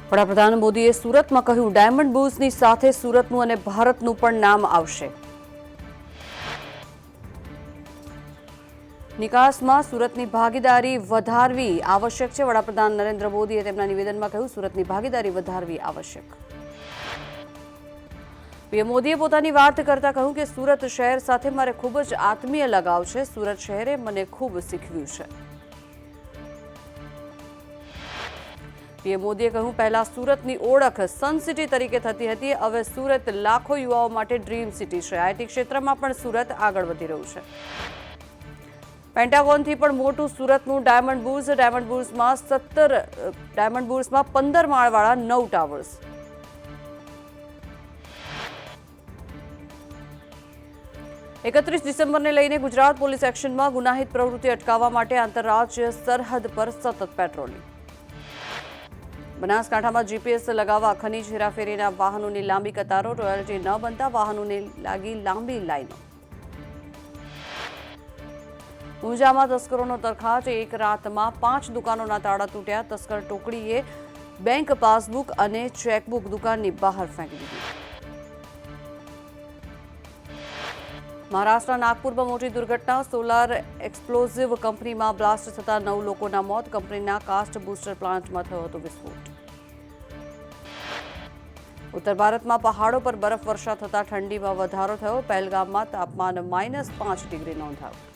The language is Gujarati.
વડાપ્રધાન મોદીએ સુરતમાં કહ્યું, ડાયમંડ બુર્સની સાથે સુરતનું અને ભારતનું પણ નામ આવશે. નિકાસમાં સુરતની ભાગીદારી વધારવી આવશ્યક છે. વડાપ્રધાન નરેન્દ્ર મોદીએ તેમના નિવેદનમાં કહ્યું, સુરતની ભાગીદારી વધારવી આવશ્યક. પીએમ મોદીએ પોતાની વાત કરતા કહ્યું કે સુરત શહેર સાથે મારે ખૂબ જ આત્મીય લગાવ છે. સુરત શહેરે મને ખૂબ શીખવ્યું છે. પીએમ મોદીએ કહ્યું, પહેલા સુરતની ઓળખ સન સિટી તરીકે થતી હતી. હવે સુરત લાખો યુવાઓ માટે ડ્રીમ સિટી છે. આઈટી ક્ષેત્રમાં પણ સુરત આગળ વધી રહ્યું છે. પેન્ટાગોનથી પણ મોટું સુરતનું ડાયમંડ બુર્સ. ડાયમંડ બુર્સમાં 15 માળવાળા 9 ટાવર્સ. ડિસેમ્બરને લઈને ગુજરાત પોલીસ એક્શનમાં. ગુનાહિત પ્રવૃત્તિ અટકાવવા માટે આંતરરાજ્ય સરહદ પર સતત પેટ્રોલિંગ. બનાસકાંઠામાં જીપીએસ લગાવવા ખનીજ હેરાફેરીના વાહનોની લાંબી કતારો. રોયલ્ટી ન બનતા વાહનોને લાગી લાંબી લાઈનો. ઊંઝામાં તસ્કરોનો તરખાટ. એક રાતમાં 5 દુકાનોના તાળા તૂટ્યા. તસ્કર ટોકડીએ બેંક પાસબુક અને ચેકબુક દુકાનની બહાર ફેંકી દીધી. મહારાષ્ટ્રના નાગપુરમાં મોટી દુર્ઘટના. સોલાર એક્સપ્લોઝિવ કંપનીમાં બ્લાસ્ટ થતા 9 લોકોના મોત. કંપનીના કાસ્ટ બૂસ્ટર પ્લાન્ટમાં થયો હતો વિસ્ફોટ. ઉત્તર ભારતમાં પહાડો પર બરફવર્ષા થતા ઠંડીમાં વધારો થયો. પહેલગામમાં તાપમાન -5 ડિગ્રી નોંધાયું.